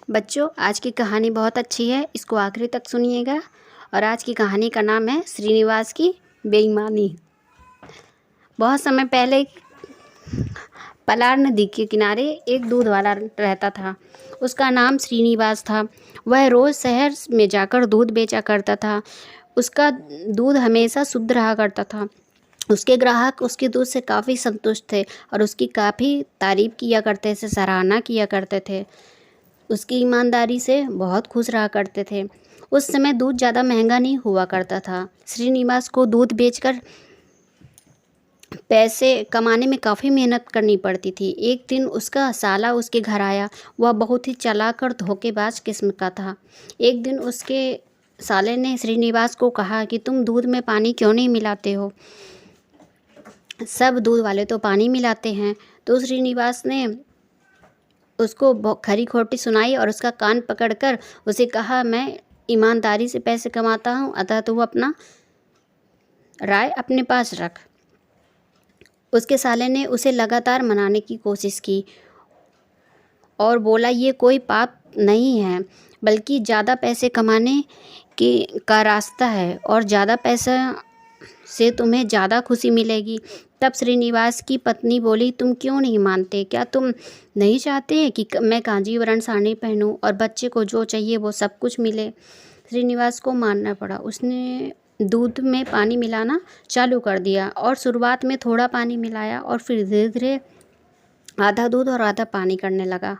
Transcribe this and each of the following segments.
बच्चों, आज की कहानी बहुत अच्छी है, इसको आखिरी तक सुनिएगा। और आज की कहानी का नाम है श्रीनिवास की बेईमानी। बहुत समय पहले पलार नदी के किनारे एक दूध वाला रहता था। उसका नाम श्रीनिवास था। वह रोज़ शहर में जाकर दूध बेचा करता था। उसका दूध हमेशा शुद्ध रहा करता था। उसके ग्राहक उसके दूध से काफ़ी संतुष्ट थे और उसकी काफ़ी तारीफ़ किया करते थे, सराहना किया करते थे। उसकी ईमानदारी से बहुत खुश रहा करते थे। उस समय दूध ज़्यादा महंगा नहीं हुआ करता था। श्रीनिवास को दूध बेचकर पैसे कमाने में काफ़ी मेहनत करनी पड़ती थी। एक दिन उसका साला उसके घर आया। वह बहुत ही चालाक और धोखेबाज किस्म का था। एक दिन उसके साले ने श्रीनिवास को कहा कि तुम दूध में पानी क्यों नहीं मिलाते हो? सब दूध वाले तो पानी मिलाते हैं। तो श्रीनिवास ने उसको खरी खोटी सुनाई और उसका कान पकड़कर उसे कहा, मैं ईमानदारी से पैसे कमाता हूँ, अतः तू अपना राय अपने पास रख। उसके साले ने उसे लगातार मनाने की कोशिश की और बोला, ये कोई पाप नहीं है, बल्कि ज़्यादा पैसे कमाने का रास्ता है और ज़्यादा पैसा से तुम्हें ज़्यादा खुशी मिलेगी। तब श्रीनिवास की पत्नी बोली, तुम क्यों नहीं मानते? क्या तुम नहीं चाहते कि मैं कांजीवरम साड़ी पहनूं और बच्चे को जो चाहिए वो सब कुछ मिले? श्रीनिवास को मानना पड़ा। उसने दूध में पानी मिलाना चालू कर दिया और शुरुआत में थोड़ा पानी मिलाया और फिर धीरे धीरे आधा दूध और आधा पानी करने लगा।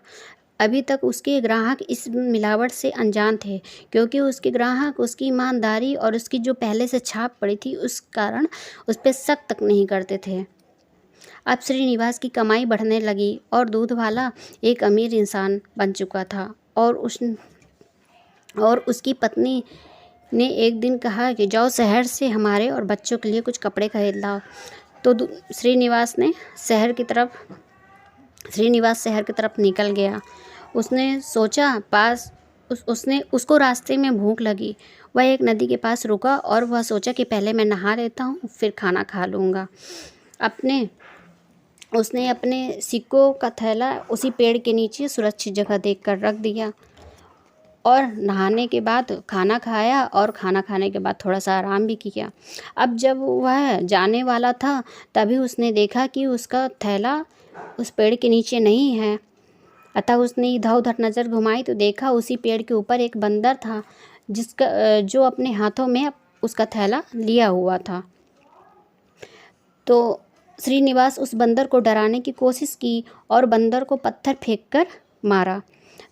अभी तक उसके ग्राहक इस मिलावट से अनजान थे, क्योंकि उसके ग्राहक उसकी ईमानदारी और उसकी जो पहले से छाप पड़ी थी उस कारण उस पर शक तक नहीं करते थे। अब श्रीनिवास की कमाई बढ़ने लगी और दूध वाला एक अमीर इंसान बन चुका था। और उसकी पत्नी ने एक दिन कहा कि जाओ शहर से हमारे और बच्चों के लिए कुछ कपड़े खरीद लाओ। तो श्रीनिवास शहर की तरफ निकल गया। उसने सोचा उसको रास्ते में भूख लगी। वह एक नदी के पास रुका और वह सोचा कि पहले मैं नहा लेता हूँ, फिर खाना खा लूँगा। उसने अपने सिक्कों का थैला उसी पेड़ के नीचे सुरक्षित जगह देखकर रख दिया और नहाने के बाद खाना खाया और खाना खाने के बाद थोड़ा सा आराम भी किया। अब जब वह जाने वाला था तभी उसने देखा कि उसका थैला उस पेड़ के नीचे नहीं है। अतः उसने इधर उधर नज़र घुमाई तो देखा उसी पेड़ के ऊपर एक बंदर था जो अपने हाथों में उसका थैला लिया हुआ था। तो श्रीनिवास उस बंदर को डराने की कोशिश की और बंदर को पत्थर फेंककर मारा।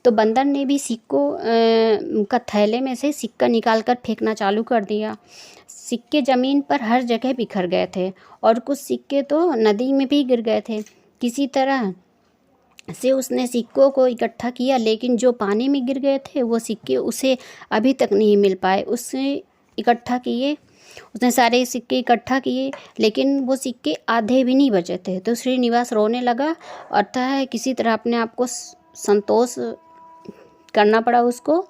तो बंदर ने भी सिक्कों का थैले में से सिक्का निकालकर फेंकना चालू कर दिया। सिक्के ज़मीन पर हर जगह बिखर गए थे और कुछ सिक्के तो नदी में भी गिर गए थे। किसी तरह से उसने सिक्कों को इकट्ठा किया, लेकिन जो पानी में गिर गए थे वो सिक्के उसे अभी तक नहीं मिल पाए। उसने सारे सिक्के इकट्ठा किए, लेकिन वो सिक्के आधे भी नहीं बचे थे। तो श्रीनिवास रोने लगा और किसी तरह अपने आप को संतोष करना पड़ा उसको।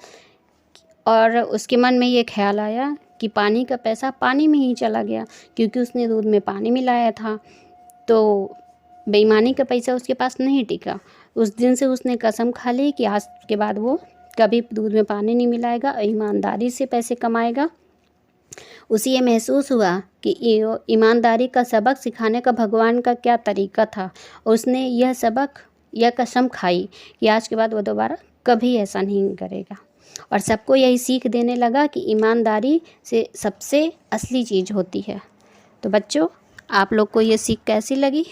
और उसके मन में ये ख्याल आया कि पानी का पैसा पानी में ही चला गया, क्योंकि उसने दूध में पानी मिलाया था। तो बेईमानी का पैसा उसके पास नहीं टिका। उस दिन से उसने कसम खा ली कि आज के बाद वो कभी दूध में पानी नहीं मिलाएगा, ईमानदारी से पैसे कमाएगा। उसे ये महसूस हुआ कि ईमानदारी का सबक सिखाने का भगवान का क्या तरीका था। उसने यह कसम खाई कि आज के बाद वो दोबारा कभी ऐसा नहीं करेगा और सबको यही सीख देने लगा कि ईमानदारी से सबसे असली चीज़ होती है। तो बच्चों, आप लोग को ये सीख कैसी लगी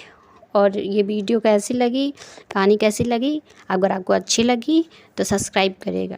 और ये वीडियो कैसी लगी, कहानी कैसी लगी? अगर आपको अच्छी लगी तो सब्सक्राइब करिएगा।